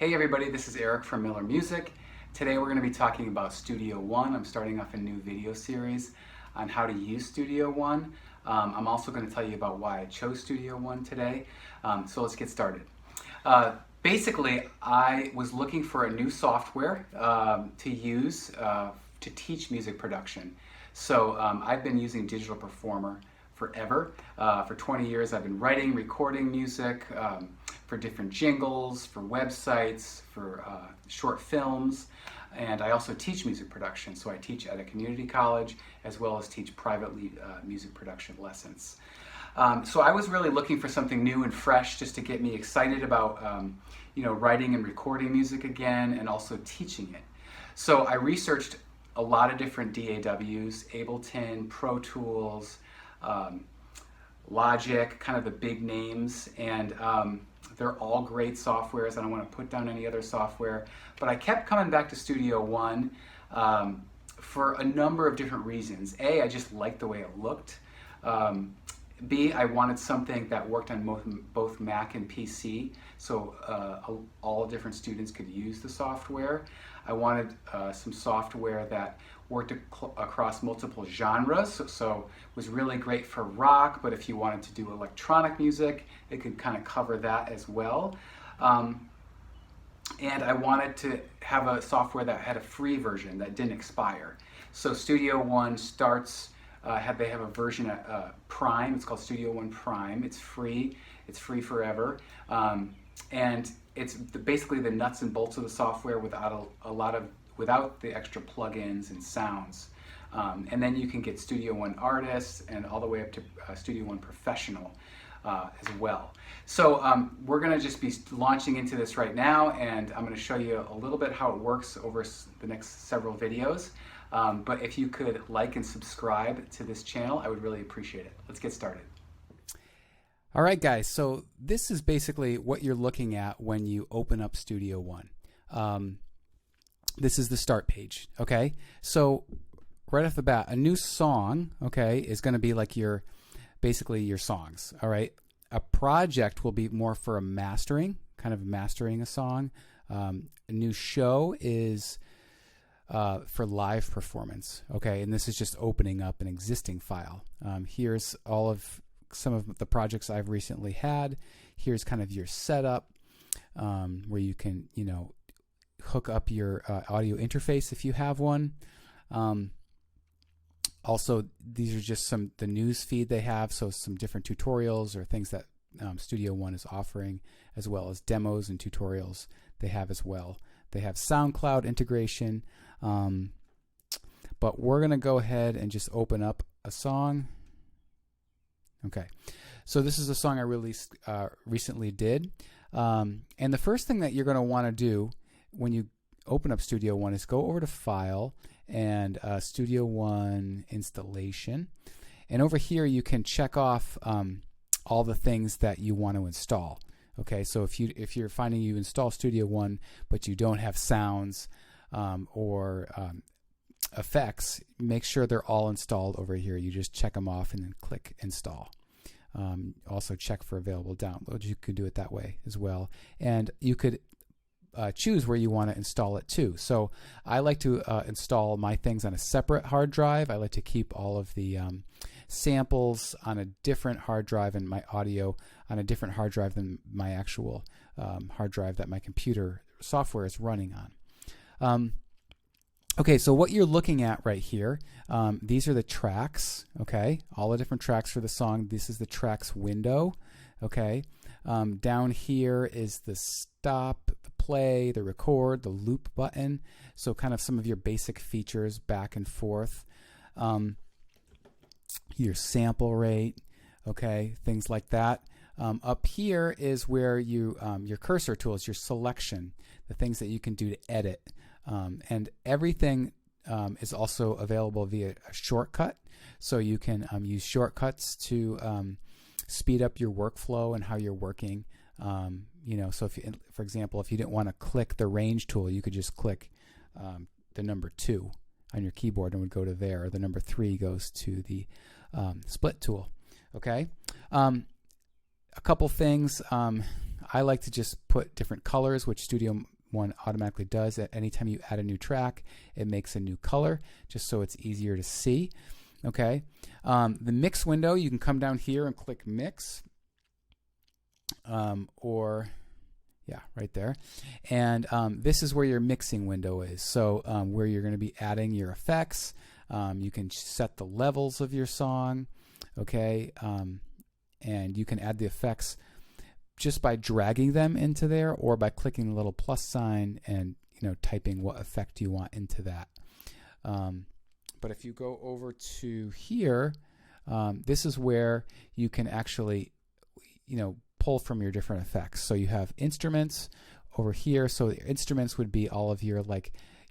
Hey everybody, this is Eric from Miller Music. Today we're going to be talking about Studio One. I'm starting off a new video series on how to use Studio One. I'm also going to tell you about why I chose Studio One today. So let's get started. Basically, I was looking for a new software to use to teach music production. So I've been using Digital Performer forever. For 20 years I've been writing, recording music for different jingles, for websites, for short films, and I also teach music production. So I teach at a community college as well as teach privately music production lessons. So I was really looking for something new and fresh just to get me excited about writing and recording music again and also teaching it. So I researched a lot of different DAWs, Ableton, Pro Tools, Logic, kind of the big names, and they're all great softwares. I don't want to put down any other software, but I kept coming back to Studio One for a number of different reasons. A, I just liked the way it looked. B, I wanted something that worked on both Mac and PC, so all different students could use the software. I wanted some software that worked across multiple genres, so it was really great for rock, but if you wanted to do electronic music, it could kind of cover that as well. And I wanted to have a software that had a free version that didn't expire. So Studio One starts, they have a version at Prime. It's called Studio One Prime. It's free forever. And it's basically the nuts and bolts of the software without the extra plugins and sounds. And then you can get Studio One Artist and all the way up to Studio One Professional as well. So we're going to just be launching into this right now, and I'm going to show you a little bit how it works over the next several videos. But if you could like and subscribe to this channel, I would really appreciate it. Let's get started. All right, guys, so this is basically what you're looking at when you open up Studio One. This is the start page, okay? So right off the bat, a new song, okay, is going to be like basically your songs, all right? A project will be more for kind of mastering a song. A new show is for live performance, okay? And this is just opening up an existing file. Here's some of the projects I've recently had. Here's kind of your setup where you can, hook up your audio interface if you have one. Also, these are just the news feed they have, so some different tutorials or things that Studio One is offering, as well as demos and tutorials they have as well. They have SoundCloud integration, but we're going to go ahead and just open up a song. Okay, so this is a song I released recently did. And the first thing that you're going to want to do when you open up Studio One is go over to File and Studio One Installation. And over here you can check off all the things that you want to install. Okay, so if you're finding you install Studio One but you don't have sounds or effects, make sure they're all installed over here. You just check them off and then click Install. Also check for available downloads. You could do it that way as well. And you could choose where you want to install it too. So I like to install my things on a separate hard drive. I like to keep all of the samples on a different hard drive and my audio on a different hard drive than my actual hard drive that my computer software is running on. Okay, so what you're looking at right here, these are the tracks, okay? All the different tracks for the song. This is the tracks window, okay? Down here is the stop, the play, the record, the loop button. So kind of some of your basic features back and forth. Your sample rate, okay? Things like that. Up here is where your cursor tools, your selection, the things that you can do to edit. And everything is also available via a shortcut. So you can use shortcuts to speed up your workflow and how you're working. So for example, if you didn't want to click the range tool, you could just click the number 2 on your keyboard and would go to there. Or the number 3 goes to the split tool. Okay. A couple things. I like to just put different colors, which Studio one automatically does. At anytime you add a new track, it makes a new color, just so it's easier to see. Okay. The mix window, you can come down here and click mix, right there. And this is where your mixing window is. So where you're going to be adding your effects. You can set the levels of your song. Okay. And you can add the effects just by dragging them into there, or by clicking the little plus sign and typing what effect you want into that. But if you go over to here, this is where you can actually pull from your different effects. So you have instruments over here. So the instruments would be all of your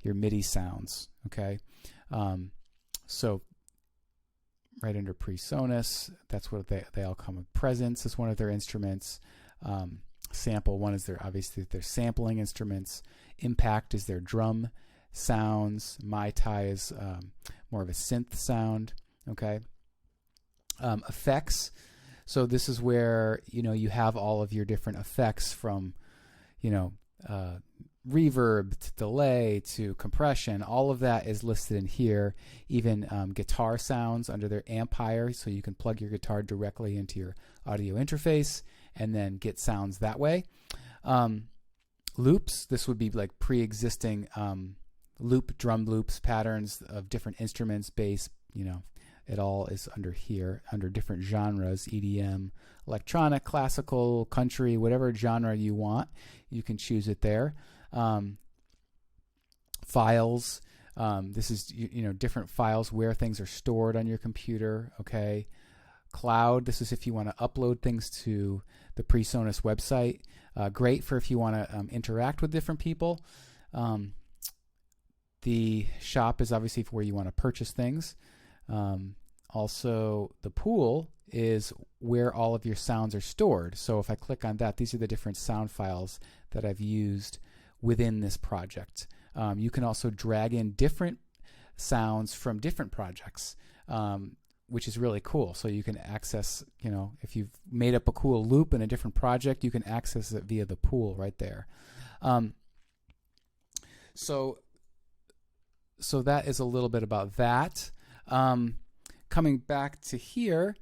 your MIDI sounds. Okay. So right under PreSonus, that's what they all come with. Presence is one of their instruments. Sample one is obviously their sampling instruments. Impact is their drum sounds. Mai Tai is more of a synth sound. Okay. Effects. So this is where you have all of your different effects, from reverb to delay to compression. All of that is listed in here. Even guitar sounds under their Ampire, so you can plug your guitar directly into your audio interface and then get sounds that way. Loops, this would be like pre-existing drum loops, patterns of different instruments, bass, it all is under here, under different genres: EDM, electronic, classical, country, whatever genre you want, you can choose it there. Files, this is different files where things are stored on your computer. Okay. Cloud, this is if you want to upload things to the PreSonus website. Great for if you want to interact with different people. The shop is obviously for where you want to purchase things. Also, the pool is where all of your sounds are stored. So if I click on that, these are the different sound files that I've used within this project. You can also drag in different sounds from different projects, which is really cool. So you can access, if you've made up a cool loop in a different project, you can access it via the pool right there. So that is a little bit about that. Coming back to here,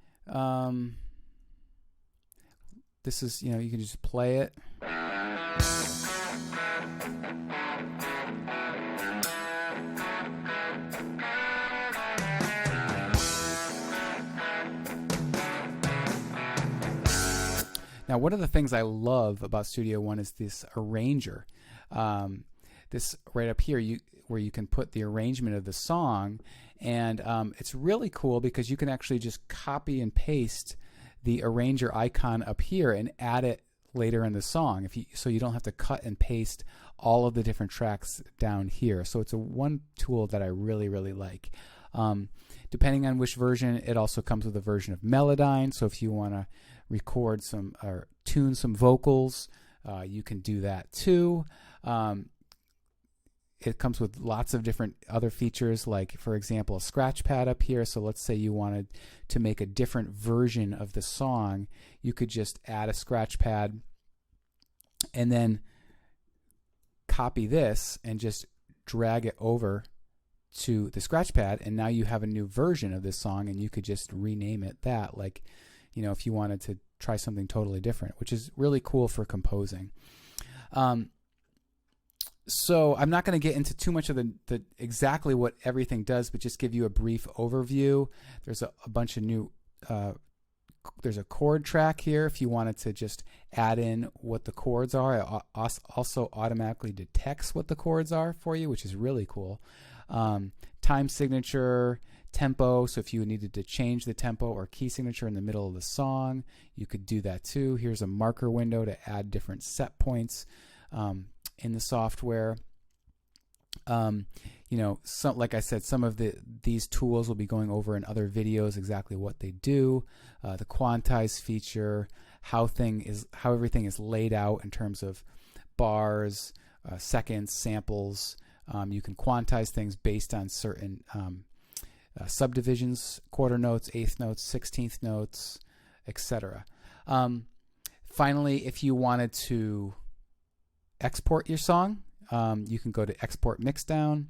this is, you can just play it. Now, one of the things I love about Studio One is this arranger. This right up here, where you can put the arrangement of the song, and it's really cool because you can actually just copy and paste the arranger icon up here and add it later in the song. So you don't have to cut and paste all of the different tracks down here. So it's one tool that I really, really like. Depending on which version, it also comes with a version of Melodyne. So if you want to record some or tune some vocals, you can do that too. It comes with lots of different other features, like, for example, a scratch pad up here. So let's say you wanted to make a different version of the song. You could just add a scratch pad and then copy this and just drag it over to the scratch pad, and now you have a new version of this song, and you could just rename it that, like, if you wanted to try something totally different, which is really cool for composing. So I'm not going to get into too much of the exactly what everything does, but just give you a brief overview. There's a bunch of new, there's a chord track here if you wanted to just add in what the chords are. It also automatically detects what the chords are for you, which is really cool. Time signature, tempo, so if you needed to change the tempo or key signature in the middle of the song, you could do that too. Here's a marker window to add different set points in the software. Like I said, some of these tools will be going over in other videos exactly what they do. The quantize feature, how everything is laid out in terms of bars, seconds, samples. You can quantize things based on certain subdivisions, quarter notes, eighth notes, 16th notes, etc. Finally, if you wanted to export your song, you can go to Export Mixdown,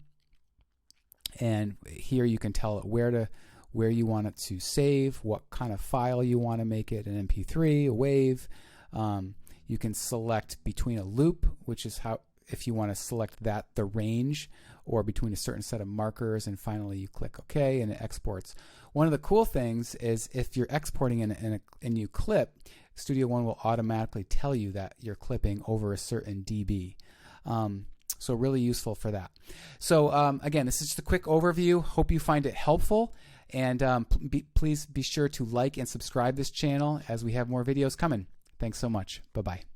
and here you can tell it where you want it to save, what kind of file you want to make it, an MP3, a WAV. You can select between a loop, which is how, if you want to select that, the range, or between a certain set of markers, and finally you click OK and it exports. One of the cool things is if you're exporting in a new clip, Studio One will automatically tell you that you're clipping over a certain dB. So really useful for that. So again, this is just a quick overview. Hope you find it helpful, and please be sure to like and subscribe this channel as we have more videos coming. Thanks so much. Bye-bye.